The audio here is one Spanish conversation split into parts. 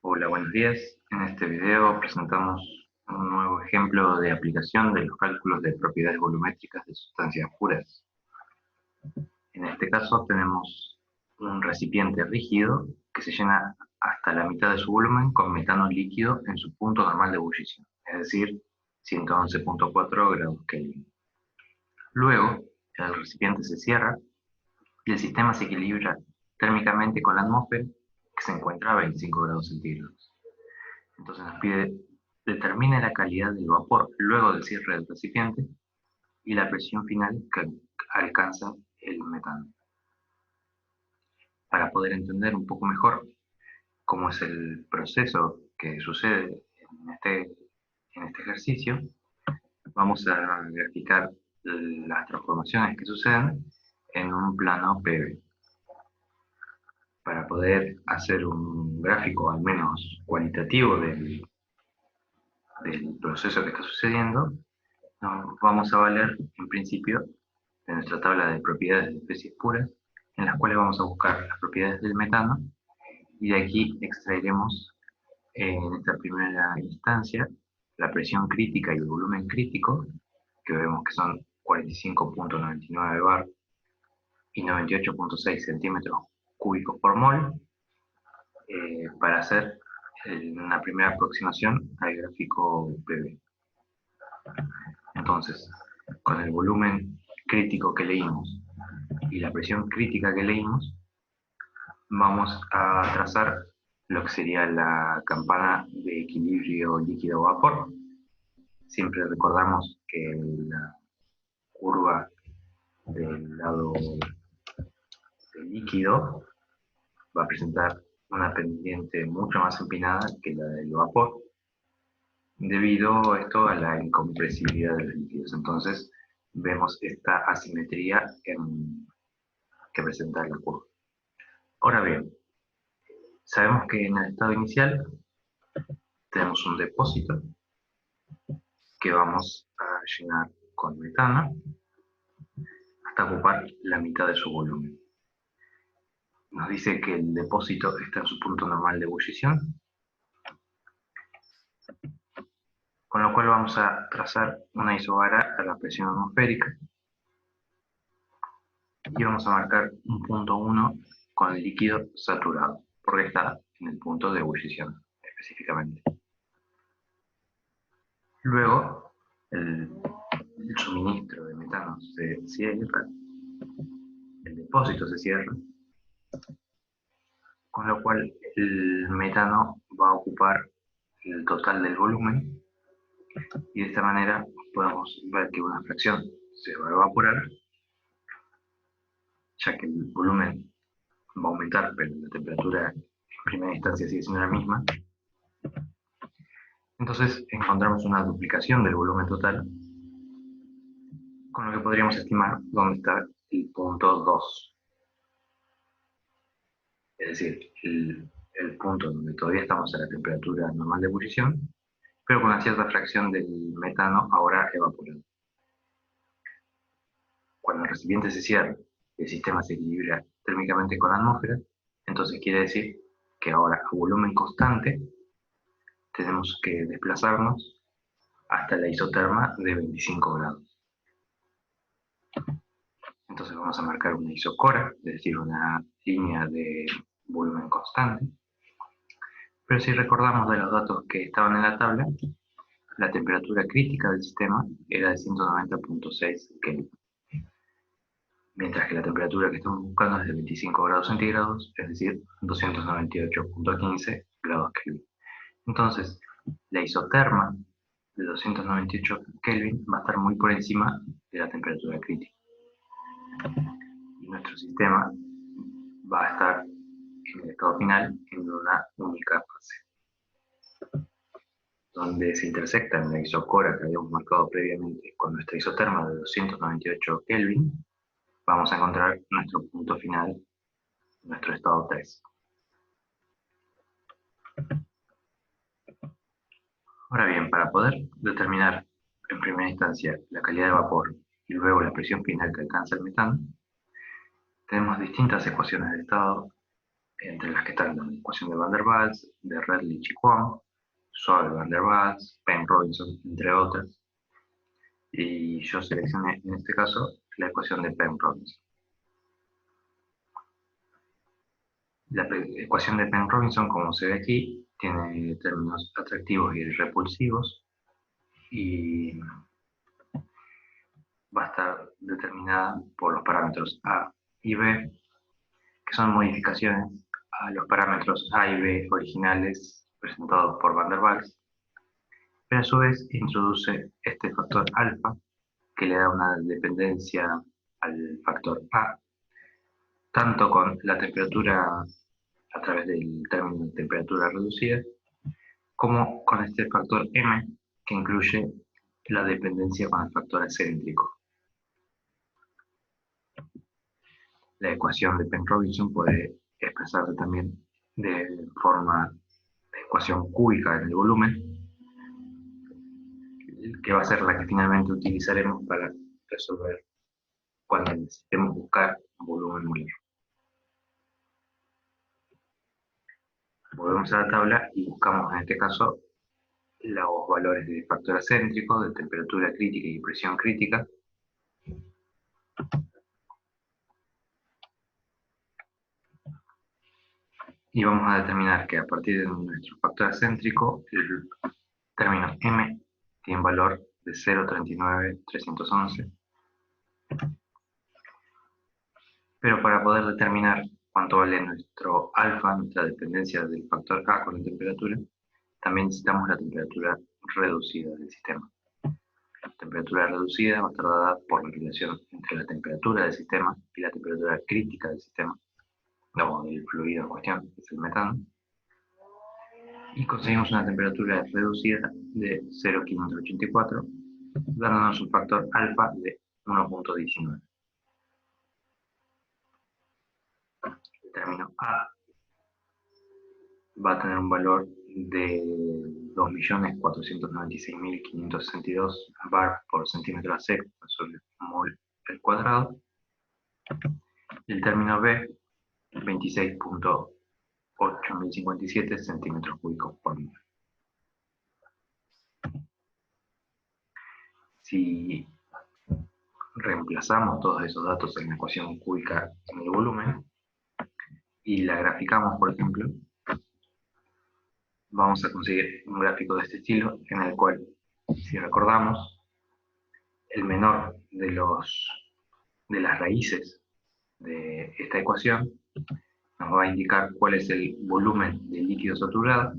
Hola, buenos días. En este video presentamos un nuevo ejemplo de aplicación de los cálculos de propiedades volumétricas de sustancias puras. En este caso tenemos un recipiente rígido que se llena hasta la mitad de su volumen con metano líquido en su punto normal de ebullición, es decir, 111.4 grados Kelvin. Luego, el recipiente se cierra y el sistema se equilibra térmicamente con la atmósfera, que se encuentra a 25 grados centígrados. Entonces nos pide, determine la calidad del vapor luego del cierre del recipiente y la presión final que alcanza el metano. Para poder entender un poco mejor cómo es el proceso que sucede en este ejercicio, vamos a graficar las transformaciones que suceden en un plano PV. Para poder hacer un gráfico al menos cualitativo del proceso que está sucediendo, nos vamos a valer, en principio, de nuestra tabla de propiedades de especies puras, en las cuales vamos a buscar las propiedades del metano, y de aquí extraeremos, en esta primera instancia, la presión crítica y el volumen crítico, que vemos que son 45.99 bar y 98.6 centímetros cúbicos por mol, para hacer una primera aproximación al gráfico PV. Entonces, con el volumen crítico que leímos y la presión crítica que leímos, vamos a trazar lo que sería la campana de equilibrio líquido-vapor. Siempre recordamos que la curva del lado del líquido va a presentar una pendiente mucho más empinada que la del vapor, debido esto a la incompresibilidad de los líquidos. Entonces vemos esta asimetría que presenta la curva. Ahora bien, sabemos que en el estado inicial tenemos un depósito que vamos a llenar con metano hasta ocupar la mitad de su volumen. Nos dice que el depósito está en su punto normal de ebullición, con lo cual vamos a trazar una isobara a la presión atmosférica y vamos a marcar un punto 1 con el líquido saturado, porque está en el punto de ebullición específicamente. Luego, el suministro de metano se cierra, el depósito se cierra, con lo cual el metano va a ocupar el total del volumen, y de esta manera podemos ver que una fracción se va a evaporar, ya que el volumen va a aumentar, pero la temperatura en primera instancia sigue siendo la misma. Entonces encontramos una duplicación del volumen total, con lo que podríamos estimar dónde está el punto 2. Es decir, el punto donde todavía estamos a la temperatura normal de ebullición, pero con una cierta fracción del metano ahora evaporado. Cuando el recipiente se cierra y el sistema se equilibra térmicamente con la atmósfera, entonces quiere decir que ahora a volumen constante tenemos que desplazarnos hasta la isoterma de 25 grados. Entonces vamos a marcar una isocora, es decir, una línea de volumen constante. Pero si recordamos de los datos que estaban en la tabla, la temperatura crítica del sistema era de 190.6 Kelvin, mientras que la temperatura que estamos buscando es de 25 grados centígrados, es decir, 298.15 grados Kelvin. Entonces, la isoterma de 298 Kelvin va a estar muy por encima de la temperatura crítica. Y nuestro sistema va a estar en el estado final en una única fase, donde se intersecta en la isocora que habíamos marcado previamente con nuestra isoterma de 298 Kelvin, vamos a encontrar nuestro punto final, nuestro estado 3. Ahora bien, para poder determinar en primera instancia la calidad de vapor y luego la presión final que alcanza el metano, tenemos distintas ecuaciones de estado entre las que están la ecuación de Van der Waals, de Redlich y Kwon, Soel-Van der Waals, Penn-Robinson, entre otras. Y yo seleccioné en este caso la ecuación de Penn-Robinson. La ecuación de Penn-Robinson, como se ve aquí, tiene términos atractivos y repulsivos y va a estar determinada por los parámetros A y B, que son modificaciones a los parámetros A y B originales presentados por Van der Waals, pero a su vez introduce este factor alfa que le da una dependencia al factor A, tanto con la temperatura a través del término de temperatura reducida, como con este factor M que incluye la dependencia con el factor acéntrico. La ecuación de Penn-Robinson puede expresarse también de forma de ecuación cúbica en el volumen, que va a ser la que finalmente utilizaremos para resolver cuando necesitemos buscar un volumen molar. Volvemos a la tabla y buscamos en este caso los valores de factor acéntrico, de temperatura crítica y presión crítica. Y vamos a determinar que a partir de nuestro factor acéntrico, el término M tiene un valor de 0,39311. Pero para poder determinar cuánto vale nuestro alfa, nuestra dependencia del factor A con la temperatura, también necesitamos la temperatura reducida del sistema. La temperatura reducida va a estar dada por la relación entre la temperatura del sistema y la temperatura crítica del sistema, no, del fluido en cuestión, que es el metano, y conseguimos una temperatura reducida de 0,584, dándonos un factor alfa de 1,19. El término A va a tener un valor de 2.496.562 bar por centímetro AC sobre mol al cuadrado. El término B, 26.8057 centímetros cúbicos por mol. Si reemplazamos todos esos datos en la ecuación cúbica en el volumen y la graficamos, por ejemplo, vamos a conseguir un gráfico de este estilo en el cual, si recordamos, el menor de las raíces de esta ecuación nos va a indicar cuál es el volumen del líquido saturado.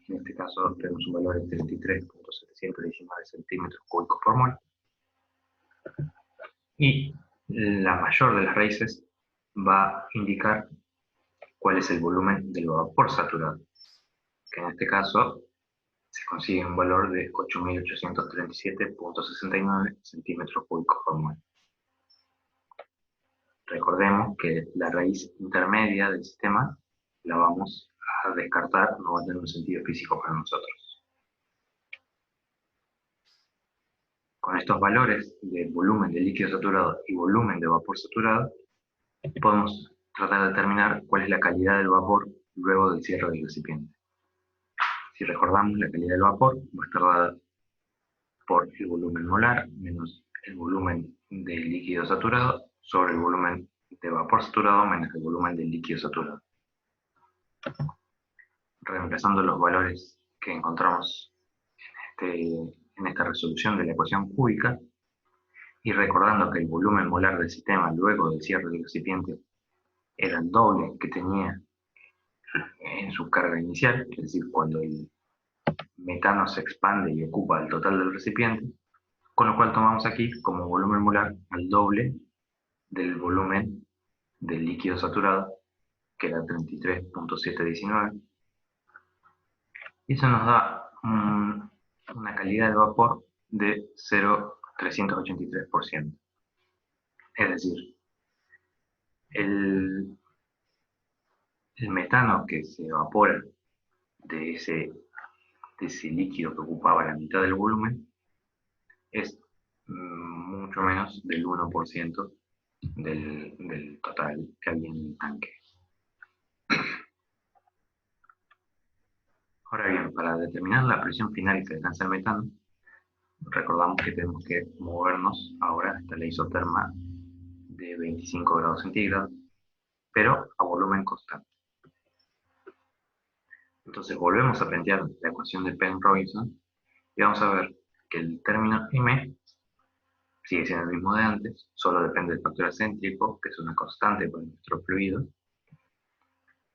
En este caso tenemos un valor de 33.719 centímetros cúbicos por mol. Y la mayor de las raíces va a indicar cuál es el volumen del vapor saturado, que en este caso se consigue un valor de 8.837.69 centímetros cúbicos por mol. Recordemos que la raíz intermedia del sistema la vamos a descartar, no va a tener un sentido físico para nosotros. Con estos valores de volumen de líquido saturado y volumen de vapor saturado, podemos tratar de determinar cuál es la calidad del vapor luego del cierre del recipiente. Si recordamos, la calidad del vapor va a estar dada por el volumen molar menos el volumen de líquido saturado sobre el volumen de vapor saturado menos el volumen del líquido saturado. Reemplazando los valores que encontramos en esta resolución de la ecuación cúbica y recordando que el volumen molar del sistema luego del cierre del recipiente era el doble que tenía en su carga inicial, es decir, cuando el metano se expande y ocupa el total del recipiente, con lo cual tomamos aquí como volumen molar al doble del volumen del líquido saturado, que era 33.719, y eso nos da una calidad de vapor de 0,383%. Es decir, el metano que se evapora de ese líquido que ocupaba la mitad del volumen es mucho menos del 1% del total que había en el tanque. Ahora bien, para determinar la presión final que alcanza el metano, recordamos que tenemos que movernos ahora hasta la isoterma de 25 grados centígrados, pero a volumen constante. Entonces volvemos a plantear la ecuación de Penn-Robinson y vamos a ver que el término M sigue siendo el mismo de antes, solo depende del factor acéntrico, que es una constante para nuestro fluido,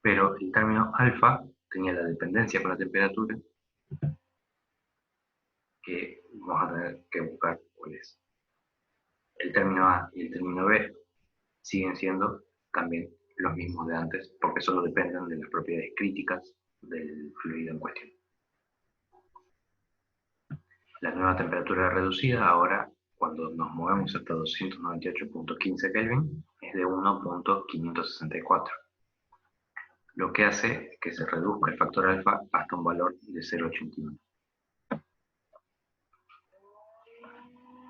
pero el término alfa tenía la dependencia con la temperatura, que vamos a tener que buscar cuál es. El término A y el término B siguen siendo también los mismos de antes, porque solo dependen de las propiedades críticas del fluido en cuestión. La nueva temperatura reducida ahora, cuando nos movemos hasta 298.15 Kelvin, es de 1.564, lo que hace que se reduzca el factor alfa hasta un valor de 0.81.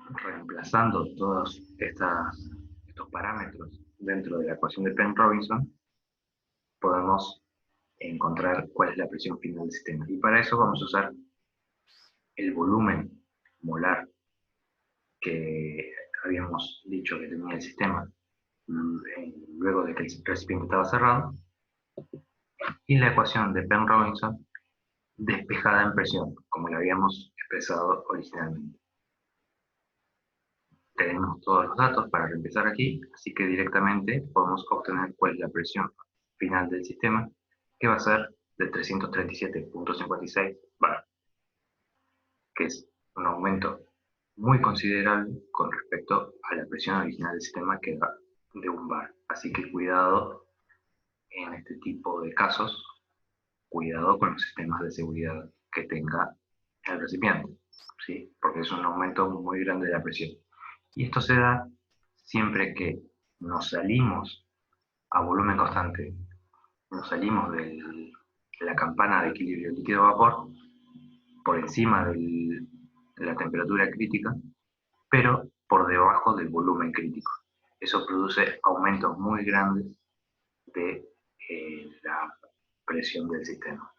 Reemplazando todos estos parámetros dentro de la ecuación de Penn-Robinson, podemos encontrar cuál es la presión final del sistema. Y para eso vamos a usar el volumen molar que habíamos dicho que tenía el sistema luego de que el recipiente estaba cerrado, y la ecuación de Penn-Robinson despejada en presión, como la habíamos expresado originalmente. Tenemos todos los datos para reempezar aquí, así que directamente podemos obtener cuál es la presión final del sistema, que va a ser de 337.56 bar, que es un aumento muy considerable con respecto a la presión original del sistema, que era de 1 bar. Así que cuidado en este tipo de casos, cuidado con los sistemas de seguridad que tenga el recipiente, ¿sí? Porque es un aumento muy grande de la presión. Y esto se da siempre que nos salimos a volumen constante, nos salimos de la campana de equilibrio líquido-vapor por encima de la temperatura crítica, pero por debajo del volumen crítico. Eso produce aumentos muy grandes de la presión del sistema.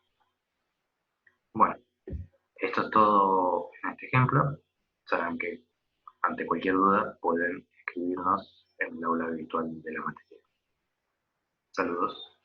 Bueno, esto es todo en este ejemplo. Saben que ante cualquier duda pueden escribirnos en el aula virtual de la materia. Saludos.